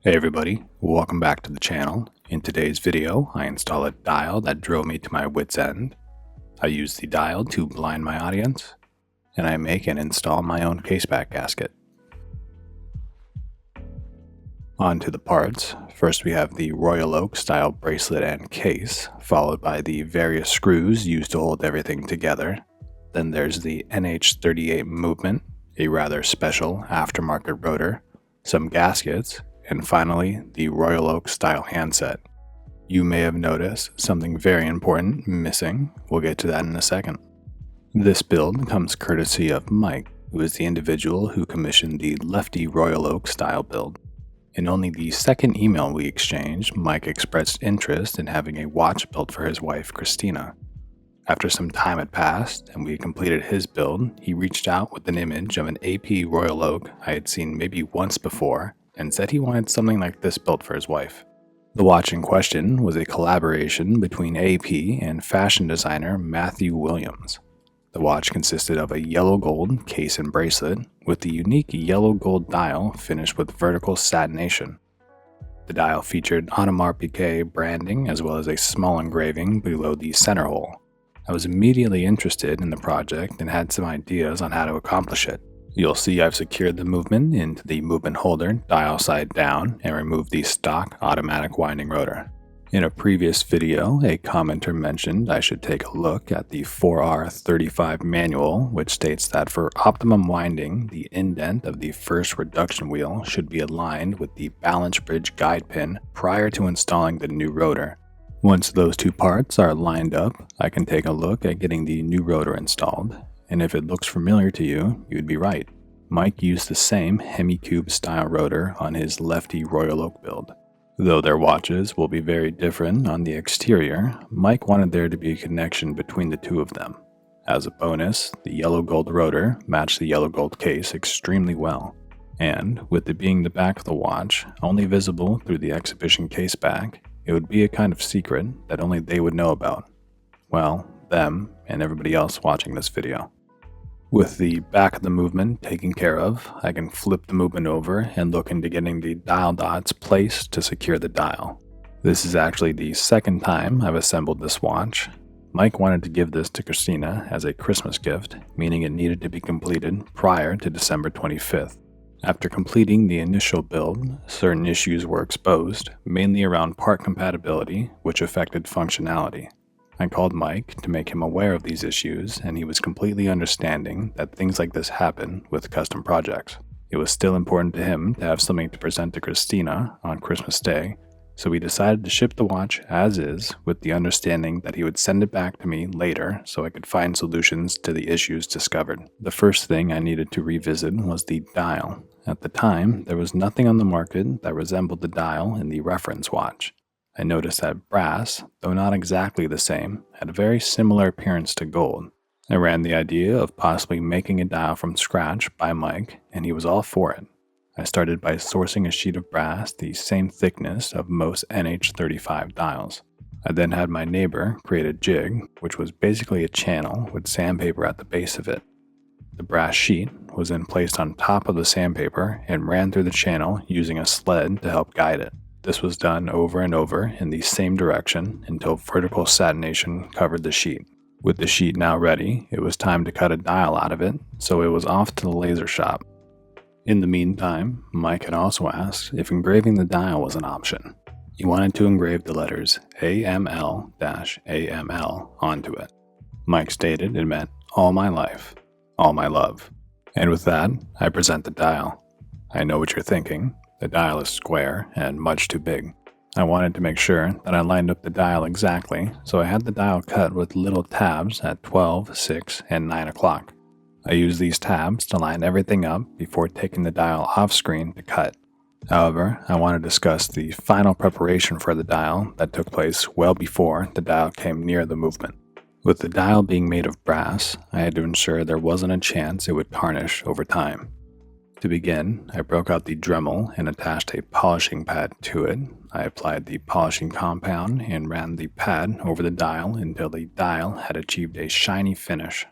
Hey everybody, welcome back to the channel. In today's video, I install a dial that drove me to my wit's end. I use the dial to blind my audience, and I make and install my own Caseback gasket. On to the parts. First we have the Royal Oak style bracelet and case, followed by the various screws used to hold everything together. Then there's the NH38 movement, a rather special aftermarket rotor, some gaskets, and finally, the Royal Oak style handset. You may have noticed something very important missing. We'll get to that in a second. This build comes courtesy of Mike, who is the individual who commissioned the Lefty Royal Oak style build. In only the second email we exchanged, Mike expressed interest in having a watch built for his wife, Christina. After some time had passed and we had completed his build, he reached out with an image of an AP Royal Oak I had seen maybe once before, and said he wanted something like this built for his wife. The watch in question was a collaboration between AP and fashion designer Mathew Williams. The watch consisted of a yellow gold case and bracelet with the unique yellow gold dial finished with vertical satination. The dial featured Audemars Piguet branding as well as a small engraving below the center hole. I was immediately interested in the project and had some ideas on how to accomplish it. You'll see I've secured the movement into the movement holder dial side down and removed the stock automatic winding rotor. In a previous video, a commenter mentioned I should take a look at the 4R35 manual, which states that for optimum winding, the indent of the first reduction wheel should be aligned with the balance bridge guide pin prior to installing the new rotor. Once those two parts are lined up, I can take a look at getting the new rotor installed. And if it looks familiar to you, you'd be right. Mike used the same hemicube style rotor on his Lefty Royal Oak build. Though their watches will be very different on the exterior, Mike wanted there to be a connection between the two of them. As a bonus, the yellow gold rotor matched the yellow gold case extremely well. And with it being the back of the watch, only visible through the exhibition case back, it would be a kind of secret that only they would know about. Well, them and everybody else watching this video. With the back of the movement taken care of, I can flip the movement over and look into getting the dial dots placed to secure the dial. This is actually the second time I've assembled this watch. Mike wanted to give this to Christina as a Christmas gift, meaning it needed to be completed prior to December 25th. After completing the initial build, certain issues were exposed, mainly around part compatibility, which affected functionality. I called Mike to make him aware of these issues, and he was completely understanding that things like this happen with custom projects. It was still important to him to have something to present to Christina on Christmas Day, so we decided to ship the watch as is with the understanding that he would send it back to me later so I could find solutions to the issues discovered. The first thing I needed to revisit was the dial. At the time, there was nothing on the market that resembled the dial in the reference watch. I noticed that brass, though not exactly the same, had a very similar appearance to gold. I ran the idea of possibly making a dial from scratch by Mike, and he was all for it. I started by sourcing a sheet of brass the same thickness of most NH38 dials. I then had my neighbor create a jig, which was basically a channel with sandpaper at the base of it. The brass sheet was then placed on top of the sandpaper and ran through the channel using a sled to help guide it. This was done over and over in the same direction until vertical satination covered the sheet. With the sheet now ready, it was time to cut a dial out of it, so it was off to the laser shop. In the meantime, Mike had also asked if engraving the dial was an option. He wanted to engrave the letters AML-AML onto it. Mike stated it meant all my life, all my love. And with that, I present the dial. I know what you're thinking. The dial is square and much too big. I wanted to make sure that I lined up the dial exactly, so I had the dial cut with little tabs at 12, 6, and 9 o'clock. I used these tabs to line everything up before taking the dial off screen to cut. However, I want to discuss the final preparation for the dial that took place well before the dial came near the movement. With the dial being made of brass, I had to ensure there wasn't a chance it would tarnish over time. To begin, I broke out the Dremel and attached a polishing pad to it. I applied the polishing compound and ran the pad over the dial until the dial had achieved a shiny finish.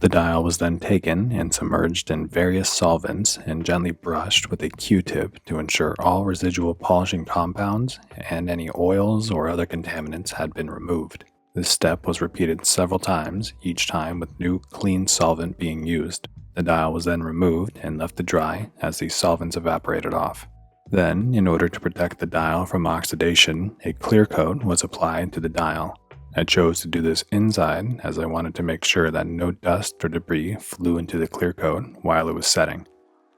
The dial was then taken and submerged in various solvents and gently brushed with a Q-tip to ensure all residual polishing compounds and any oils or other contaminants had been removed. This step was repeated several times, each time with new clean solvent being used. The dial was then removed and left to dry as the solvents evaporated off. Then, in order to protect the dial from oxidation, a clear coat was applied to the dial. I chose to do this inside as I wanted to make sure that no dust or debris flew into the clear coat while it was setting.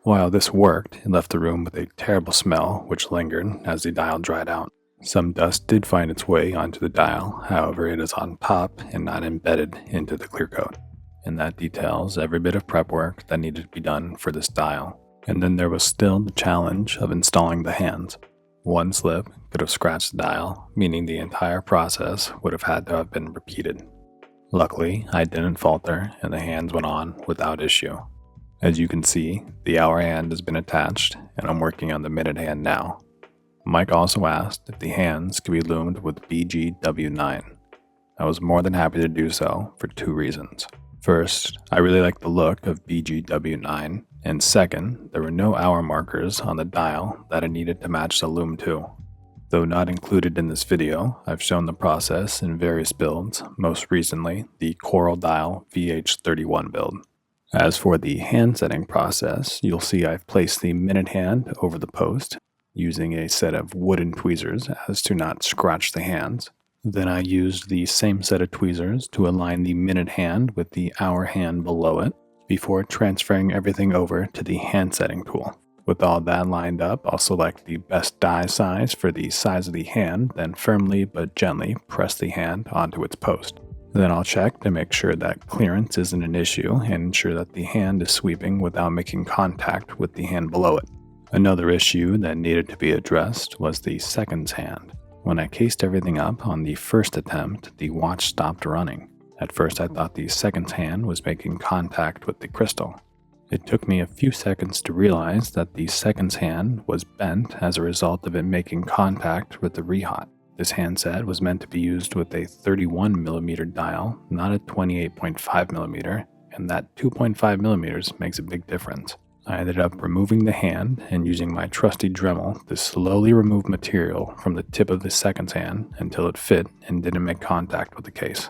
While this worked, it left the room with a terrible smell which lingered as the dial dried out. Some dust did find its way onto the dial, however it is on top and not embedded into the clear coat. And that details every bit of prep work that needed to be done for this dial. And then there was still the challenge of installing the hands. One slip could have scratched the dial, meaning the entire process would have had to have been repeated. Luckily, I didn't falter and the hands went on without issue. As you can see, the hour hand has been attached and I'm working on the minute hand now. Mike also asked if the hands could be lumed with BGW9. I was more than happy to do so for two reasons. First, I really like the look of BGW9, and second, there were no hour markers on the dial that I needed to match the lume to. Though not included in this video, I've shown the process in various builds, most recently the Coral Dial VH31 build. As for the hand setting process, you'll see I've placed the minute hand over the post, using a set of wooden tweezers as to not scratch the hands. Then I used the same set of tweezers to align the minute hand with the hour hand below it, before transferring everything over to the hand setting tool. With all that lined up, I'll select the best die size for the size of the hand, then firmly but gently press the hand onto its post. Then I'll check to make sure that clearance isn't an issue and ensure that the hand is sweeping without making contact with the hand below it. Another issue that needed to be addressed was the seconds hand. When I cased everything up on the first attempt, the watch stopped running. At first I thought the seconds hand was making contact with the crystal. It took me a few seconds to realize that the seconds hand was bent as a result of it making contact with the rehot. This handset was meant to be used with a 31mm dial, not a 28.5mm, and that 2.5mm makes a big difference. I ended up removing the hand and using my trusty Dremel to slowly remove material from the tip of the seconds hand until it fit and didn't make contact with the case.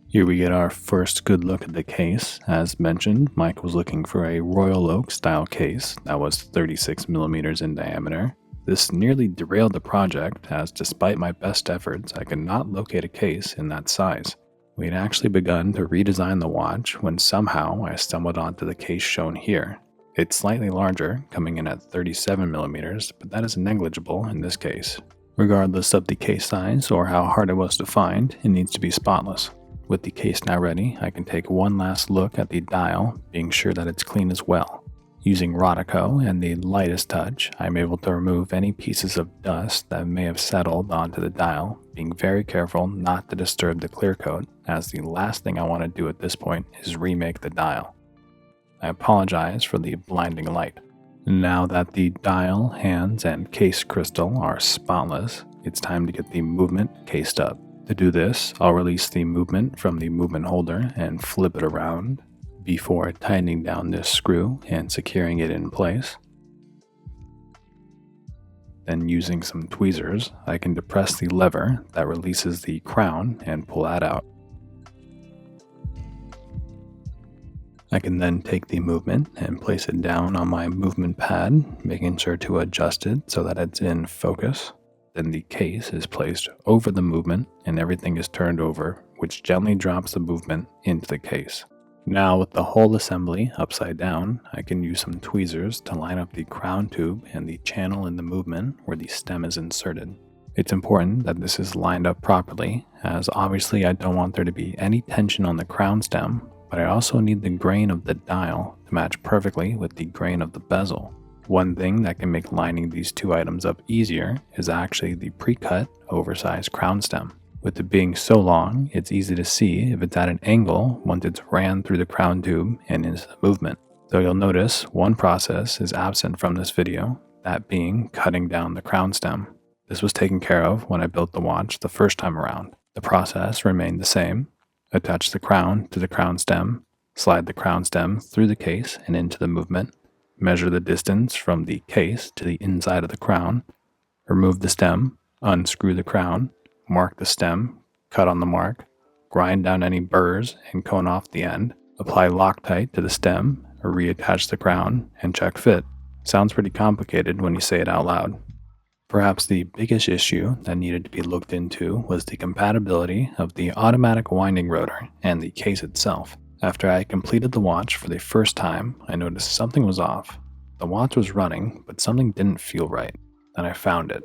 Here we get our first good look at the case. As mentioned, Mike was looking for a Royal Oak style case that was 36mm in diameter. This nearly derailed the project as despite my best efforts, I could not locate a case in that size. We had actually begun to redesign the watch when somehow I stumbled onto the case shown here. It's slightly larger, coming in at 37mm, but that is negligible in this case. Regardless of the case size or how hard it was to find, it needs to be spotless. With the case now ready, I can take one last look at the dial, being sure that it's clean as well. Using Rotico and the lightest touch, I'm able to remove any pieces of dust that may have settled onto the dial, being very careful not to disturb the clear coat, as the last thing I want to do at this point is remake the dial. I apologize for the blinding light. Now that the dial, hands, and case crystal are spotless, it's time to get the movement cased up. To do this, I'll release the movement from the movement holder and flip it around before tightening down this screw and securing it in place. Then using some tweezers, I can depress the lever that releases the crown and pull that out. I can then take the movement and place it down on my movement pad, making sure to adjust it so that it's in focus. Then the case is placed over the movement and everything is turned over, which gently drops the movement into the case. Now with the whole assembly upside down, I can use some tweezers to line up the crown tube and the channel in the movement where the stem is inserted. It's important that this is lined up properly, as obviously I don't want there to be any tension on the crown stem, but I also need the grain of the dial to match perfectly with the grain of the bezel. One thing that can make lining these two items up easier is actually the pre-cut, oversized crown stem. With it being so long, it's easy to see if it's at an angle once it's ran through the crown tube and into the movement. So you'll notice one process is absent from this video, that being cutting down the crown stem. This was taken care of when I built the watch the first time around. The process remained the same. Attach the crown to the crown stem, Slide the crown stem through the case and into the movement. Measure the distance from the case to the inside of the crown. Remove the stem, unscrew the crown, mark the stem, cut on the mark, grind down any burrs and cone off the end, apply Loctite to the stem, or reattach the crown, and check fit. Sounds pretty complicated when you say it out loud. Perhaps the biggest issue that needed to be looked into was the compatibility of the automatic winding rotor and the case itself. After I completed the watch for the first time, I noticed something was off. The watch was running, but something didn't feel right. Then I found it.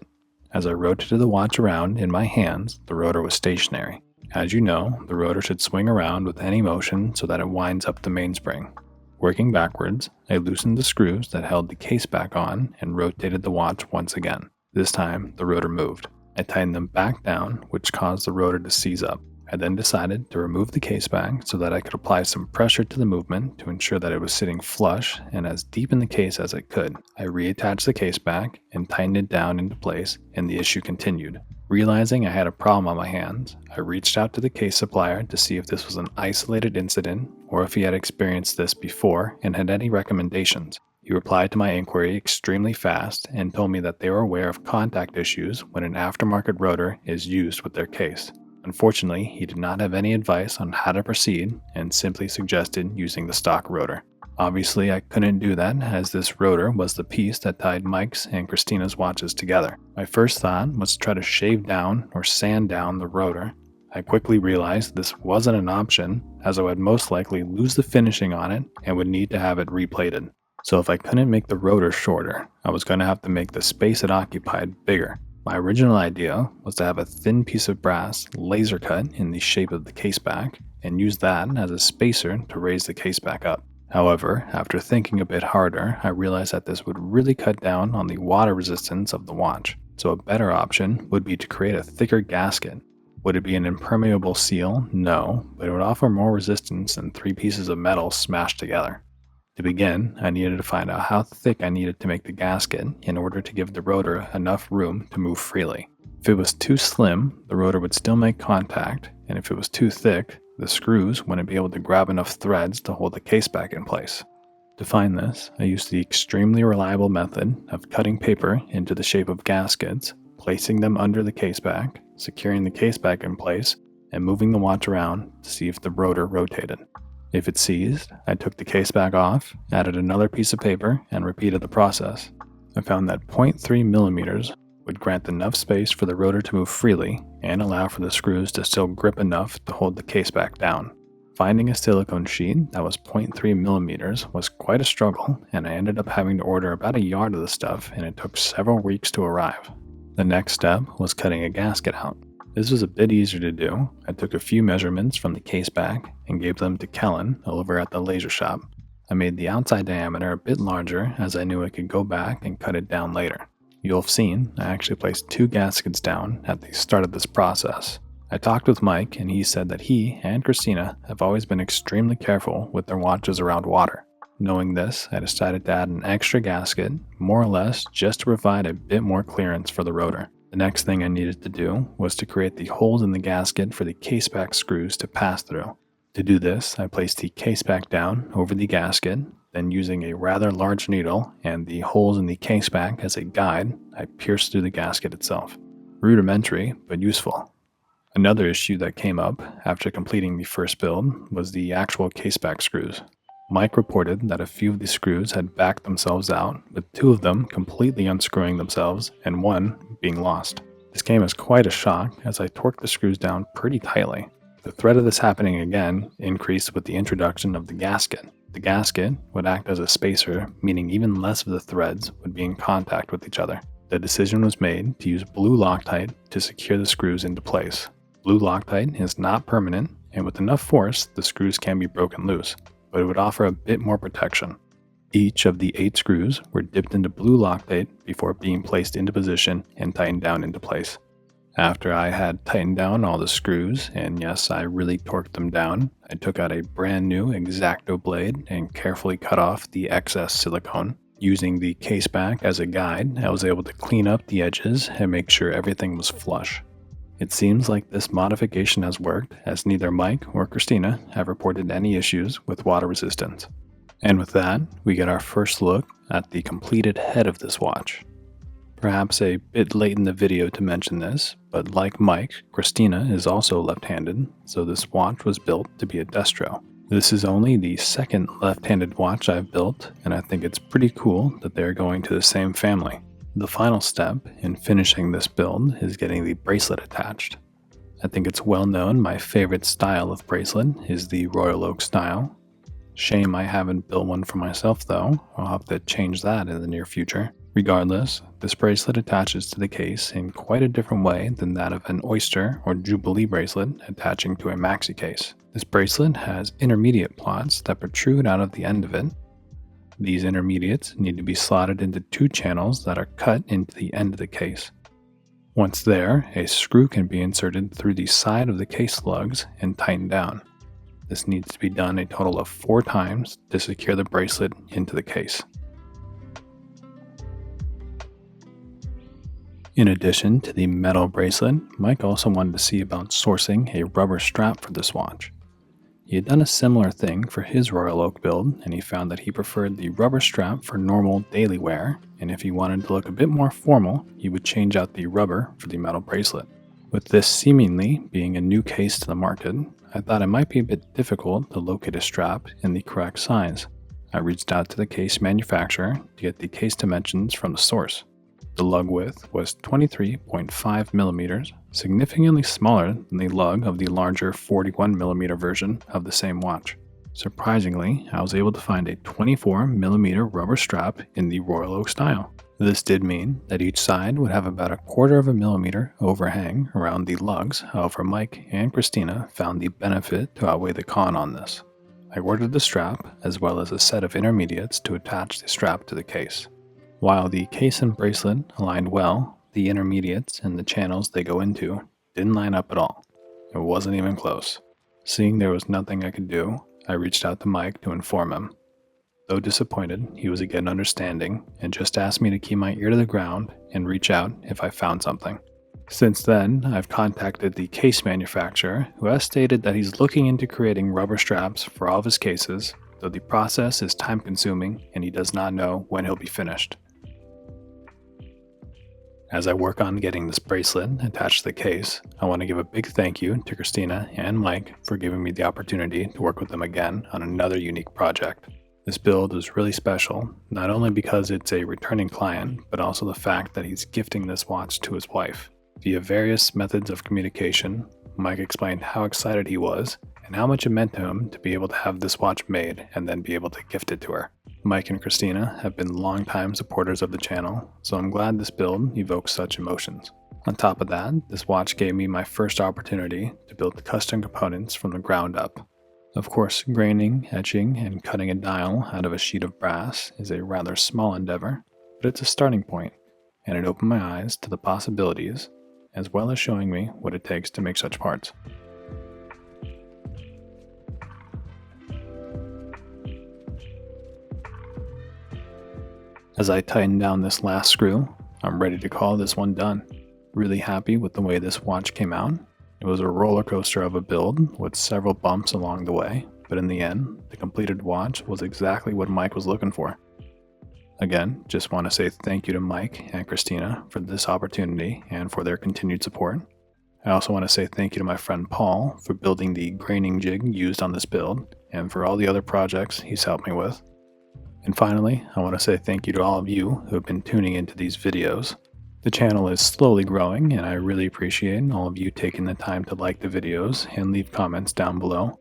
As I rotated the watch around in my hands, the rotor was stationary. As you know, the rotor should swing around with any motion so that it winds up the mainspring. Working backwards, I loosened the screws that held the case back on and rotated the watch once again. This time, the rotor moved. I tightened them back down, which caused the rotor to seize up. I then decided to remove the case back so that I could apply some pressure to the movement to ensure that it was sitting flush and as deep in the case as I could. I reattached the case back and tightened it down into place, and the issue continued. Realizing I had a problem on my hands, I reached out to the case supplier to see if this was an isolated incident or if he had experienced this before and had any recommendations. He replied to my inquiry extremely fast and told me that they were aware of contact issues when an aftermarket rotor is used with their case. Unfortunately, he did not have any advice on how to proceed and simply suggested using the stock rotor. Obviously, I couldn't do that as this rotor was the piece that tied Mike's and Christina's watches together. My first thought was to try to shave down or sand down the rotor. I quickly realized this wasn't an option as I would most likely lose the finishing on it and would need to have it replated. So if I couldn't make the rotor shorter, I was going to have to make the space it occupied bigger. My original idea was to have a thin piece of brass laser cut in the shape of the case back and use that as a spacer to raise the case back up. However, after thinking a bit harder, I realized that this would really cut down on the water resistance of the watch. So a better option would be to create a thicker gasket. Would it be an impermeable seal? No, but it would offer more resistance than 3 pieces of metal smashed together. To begin, I needed to find out how thick I needed to make the gasket in order to give the rotor enough room to move freely. If it was too slim, the rotor would still make contact, and if it was too thick, the screws wouldn't be able to grab enough threads to hold the case back in place. To find this, I used the extremely reliable method of cutting paper into the shape of gaskets, placing them under the case back, securing the case back in place, and moving the watch around to see if the rotor rotated. If it seized, I took the case back off, added another piece of paper, and repeated the process. I found that 0.3 millimeters would grant enough space for the rotor to move freely and allow for the screws to still grip enough to hold the case back down. Finding a silicone sheet that was 0.3 millimeters was quite a struggle, and I ended up having to order about a yard of the stuff, and it took several weeks to arrive. The next step was cutting a gasket out. This was a bit easier to do. I took a few measurements from the case back and gave them to Kellen over at the laser shop. I made the outside diameter a bit larger as I knew I could go back and cut it down later. You'll have seen I actually placed 2 gaskets down at the start of this process. I talked with Mike and he said that he and Christina have always been extremely careful with their watches around water. Knowing this, I decided to add an extra gasket, more or less just to provide a bit more clearance for the rotor. The next thing I needed to do was to create the holes in the gasket for the caseback screws to pass through. To do this, I placed the caseback down over the gasket, then using a rather large needle and the holes in the caseback as a guide, I pierced through the gasket itself. Rudimentary, but useful. Another issue that came up after completing the first build was the actual caseback screws. Mike reported that a few of the screws had backed themselves out, with 2 of them completely unscrewing themselves and 1 being lost. This came as quite a shock as I torqued the screws down pretty tightly. The threat of this happening again increased with the introduction of the gasket. The gasket would act as a spacer, meaning even less of the threads would be in contact with each other. The decision was made to use blue Loctite to secure the screws into place. Blue Loctite is not permanent, and with enough force, the screws can be broken loose, but it would offer a bit more protection. Each of the 8 screws were dipped into blue Loctite before being placed into position and tightened down into place. After I had tightened down all the screws, and yes, I really torqued them down, I took out a brand new X-Acto blade and carefully cut off the excess silicone. Using the caseback as a guide, I was able to clean up the edges and make sure everything was flush. It seems like this modification has worked, as neither Mike or Christina have reported any issues with water resistance. And with that, we get our first look at the completed head of this watch. Perhaps a bit late in the video to mention this, but like Mike, Christina is also left-handed, so this watch was built to be a destro. This is only the second left-handed watch I've built, and I think it's pretty cool that they're going to the same family. The final step in finishing this build is getting the bracelet attached. I think it's well known my favorite style of bracelet is the Royal Oak style. Shame I haven't built one for myself though, I'll have to change that in the near future. Regardless, this bracelet attaches to the case in quite a different way than that of an Oyster or Jubilee bracelet attaching to a maxi case. This bracelet has intermediate plots that protrude out of the end of it. These intermediates need to be slotted into two channels that are cut into the end of the case. Once there, a screw can be inserted through the side of the case lugs and tightened down. This needs to be done a total of 4 times to secure the bracelet into the case. In addition to the metal bracelet, Mike also wanted to see about sourcing a rubber strap for this watch. He had done a similar thing for his Royal Oak build, and he found that he preferred the rubber strap for normal daily wear, and if he wanted to look a bit more formal, he would change out the rubber for the metal bracelet. With this seemingly being a new case to the market, I thought it might be a bit difficult to locate a strap in the correct size. I reached out to the case manufacturer to get the case dimensions from the source. The lug width was 23.5 millimeters, significantly smaller than the lug of the larger 41 millimeter version of the same watch. Surprisingly, I was able to find a 24 millimeter rubber strap in the Royal Oak style. This did mean that each side would have about 1/4 of a millimeter overhang around the lugs. However, Mike and Christina found the benefit to outweigh the con on this. I ordered the strap as well as a set of intermediates to attach the strap to the case. While the case and bracelet aligned well, the intermediates and the channels they go into didn't line up at all. It wasn't even close. Seeing there was nothing I could do, I reached out to Mike to inform him. Though disappointed, he was again understanding and just asked me to keep my ear to the ground and reach out if I found something. Since then, I've contacted the case manufacturer, who has stated that he's looking into creating rubber straps for all of his cases, though the process is time-consuming and he does not know when he'll be finished. As I work on getting this bracelet attached to the case, I want to give a big thank you to Christina and Mike for giving me the opportunity to work with them again on another unique project. This build is really special, not only because it's a returning client, but also the fact that he's gifting this watch to his wife. Via various methods of communication, Mike explained how excited he was and how much it meant to him to be able to have this watch made and then be able to gift it to her. Mike and Christina have been longtime supporters of the channel, so I'm glad this build evokes such emotions. On top of that, this watch gave me my first opportunity to build custom components from the ground up. Of course, graining, etching, and cutting a dial out of a sheet of brass is a rather small endeavor, but it's a starting point, and it opened my eyes to the possibilities, as well as showing me what it takes to make such parts. As I tighten down this last screw, I'm ready to call this one done. Really happy with the way this watch came out. It was a roller coaster of a build with several bumps along the way, but in the end, the completed watch was exactly what Mike was looking for. Again, just want to say thank you to Mike and Christina for this opportunity and for their continued support. I also want to say thank you to my friend Paul for building the graining jig used on this build and for all the other projects he's helped me with. And finally, I want to say thank you to all of you who have been tuning into these videos. The channel is slowly growing, and I really appreciate all of you taking the time to like the videos and leave comments down below.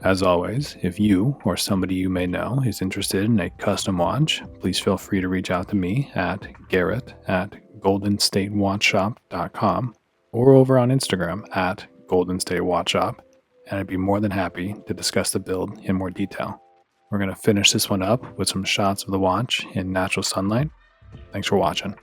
As always, if you or somebody you may know is interested in a custom watch, please feel free to reach out to me at garrett@goldenstatewatchshop.com or over on Instagram at goldenstatewatchshop, and I'd be more than happy to discuss the build in more detail. We're going to finish this one up with some shots of the watch in natural sunlight. Thanks for watching.